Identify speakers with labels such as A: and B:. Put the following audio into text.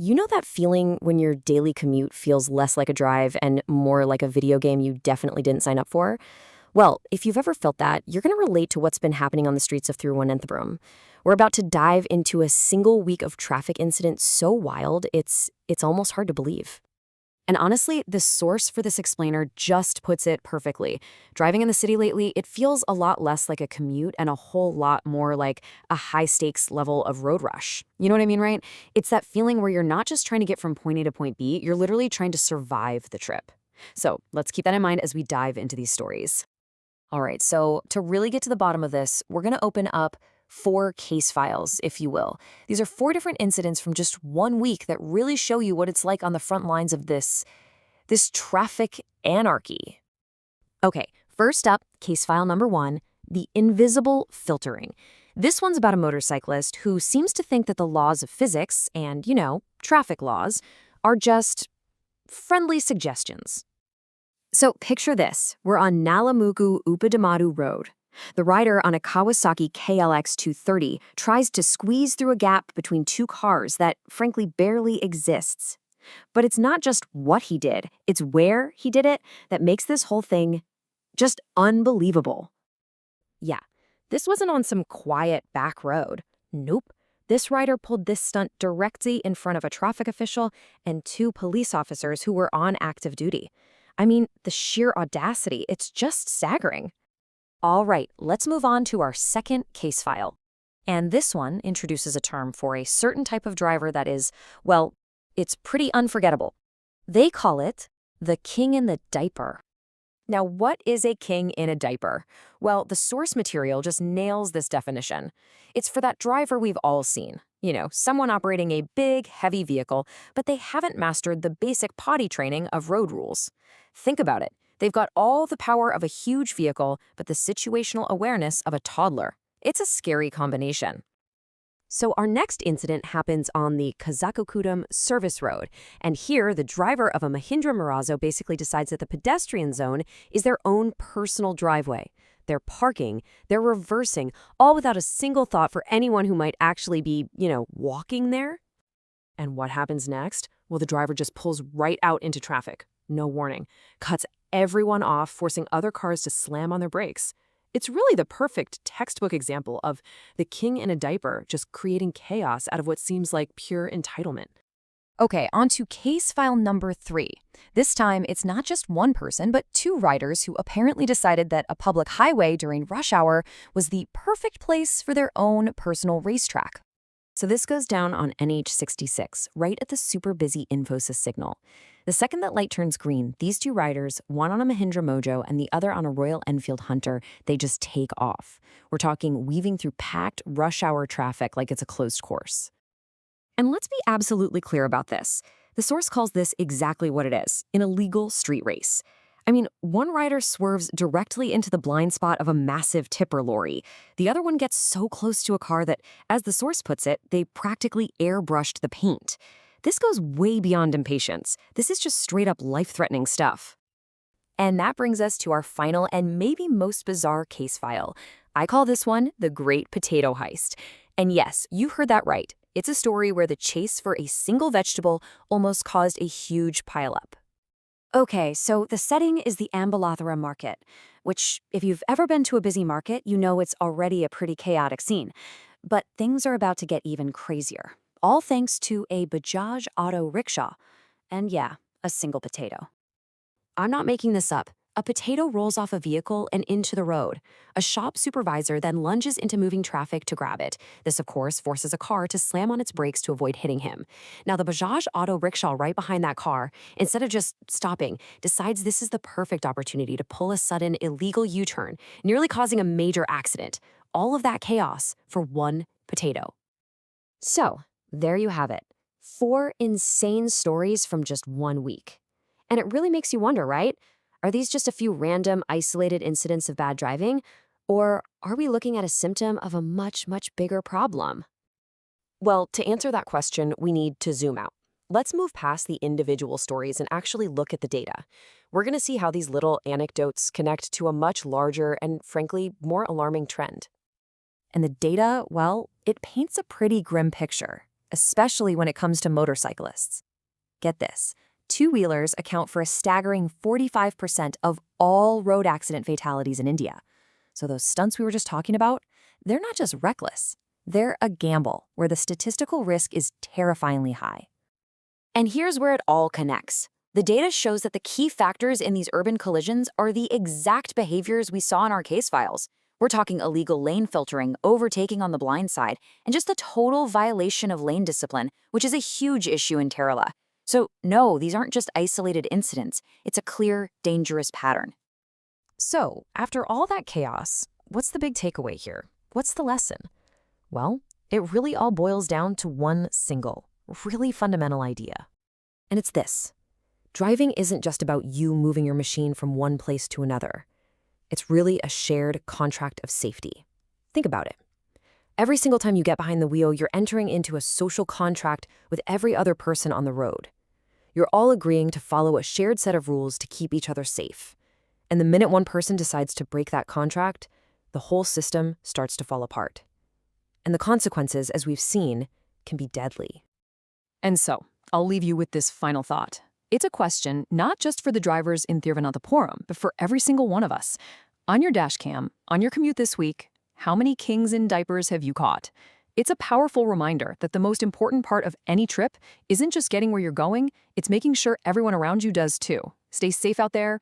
A: You know that feeling when your daily commute feels less like a drive and more like a video game you definitely didn't sign up for? Well, if you've ever felt that, you're going to relate to what's been happening on the streets of Thiruvananthapuram. We're about to dive into a single week of traffic incidents so wild, it's almost hard to believe. And honestly, the source for this explainer just puts it perfectly. Driving in the city lately, it feels a lot less like a commute and a whole lot more like a high-stakes level of road rush. You know what I mean, right? It's that feeling where you're not just trying to get from point A to point B, you're literally trying to survive the trip. So let's keep that in mind as we dive into these stories. All right, so to really get to the bottom of this, we're going to open up 4 case files, if you will. These are 4 different incidents from just 1 week that really show you what it's like on the front lines of this traffic anarchy. Okay, first up, case file number 1, the invisible filtering. This one's about a motorcyclist who seems to think that the laws of physics and, traffic laws are just friendly suggestions. So picture this. We're on Nalamugu Upadamadu Road. The rider on a Kawasaki KLX 230 tries to squeeze through a gap between 2 cars that, frankly, barely exists. But it's not just what he did, it's where he did it that makes this whole thing just unbelievable. Yeah, this wasn't on some quiet back road. Nope. This rider pulled this stunt directly in front of a traffic official and 2 police officers who were on active duty. I mean, the sheer audacity, it's just staggering. All right, let's move on to our second case file. And this one introduces a term for a certain type of driver that is, well, it's pretty unforgettable. They call it the king in the diaper. Now, what is a king in a diaper? Well, the source material just nails this definition. It's for that driver we've all seen. Someone operating a big, heavy vehicle, but they haven't mastered the basic potty training of road rules. Think about it. They've got all the power of a huge vehicle, but the situational awareness of a toddler. It's a scary combination. So our next incident happens on the Kazakukudam service road. And here, the driver of a Mahindra Marazzo basically decides that the pedestrian zone is their own personal driveway. They're parking, they're reversing, all without a single thought for anyone who might actually be, walking there. And what happens next? Well, the driver just pulls right out into traffic. No warning. Cuts everyone off, forcing other cars to slam on their brakes. It's really the perfect textbook example of the king in a diaper just creating chaos out of what seems like pure entitlement. Okay, on to case file number 3. This time, it's not just one person, but 2 riders who apparently decided that a public highway during rush hour was the perfect place for their own personal racetrack. So this goes down on NH66, right at the super busy Infosys signal. The second that light turns green, these 2 riders, one on a Mahindra Mojo and the other on a Royal Enfield Hunter, they just take off. We're talking weaving through packed rush hour traffic like it's a closed course. And let's be absolutely clear about this. The source calls this exactly what it is, an illegal street race. I mean, one rider swerves directly into the blind spot of a massive tipper lorry. The other one gets so close to a car that, as the source puts it, they practically airbrushed the paint. This goes way beyond impatience. This is just straight up life-threatening stuff. And that brings us to our final and maybe most bizarre case file. I call this one the Great Potato Heist. And yes, you heard that right. It's a story where the chase for a single vegetable almost caused a huge pileup. Okay, so the setting is the Ambalathara market, which, if you've ever been to a busy market, you know it's already a pretty chaotic scene. But things are about to get even crazier, all thanks to a Bajaj auto rickshaw. And yeah, a single potato. I'm not making this up. A potato rolls off a vehicle and into the road. A shop supervisor then lunges into moving traffic to grab it. This, of course, forces a car to slam on its brakes to avoid hitting him. Now, the Bajaj auto rickshaw right behind that car, instead of just stopping, decides this is the perfect opportunity to pull a sudden illegal U-turn, nearly causing a major accident. All of that chaos for one potato. So, there you have it. 4 insane stories from just 1 week. And it really makes you wonder, right? Are these just a few random, isolated incidents of bad driving? Or are we looking at a symptom of a much, much bigger problem? Well, to answer that question, we need to zoom out. Let's move past the individual stories and actually look at the data. We're going to see how these little anecdotes connect to a much larger and, frankly, more alarming trend. And the data, well, it paints a pretty grim picture.
B: especially when it comes to motorcyclists. Get this, two-wheelers account for a staggering 45% of all road accident fatalities in India. So those stunts we were just talking about, they're not just reckless. They're a gamble where the statistical risk is terrifyingly high.
A: And here's where it all connects. The data shows that the key factors in these urban collisions are the exact behaviors we saw in our case files. We're talking illegal lane filtering, overtaking on the blind side, and just the total violation of lane discipline, which is a huge issue in Kerala. So no, these aren't just isolated incidents. It's a clear, dangerous pattern.
B: So, after all that chaos, what's the big takeaway here? What's the lesson? Well, it really all boils down to one single, really fundamental idea. And it's this. Driving isn't just about you moving your machine from one place to another. It's really a shared contract of safety. Think about it. Every single time you get behind the wheel, you're entering into a social contract with every other person on the road. You're all agreeing to follow a shared set of rules to keep each other safe. And the minute one person decides to break that contract, the whole system starts to fall apart. And the consequences, as we've seen, can be deadly.
C: And so, I'll leave you with this final thought. It's a question not just for the drivers in Thiruvananthapuram, but for every single one of us. On your dash cam, on your commute this week, how many kings in diapers have you caught? It's a powerful reminder that the most important part of any trip isn't just getting where you're going, it's making sure everyone around you does too. Stay safe out there,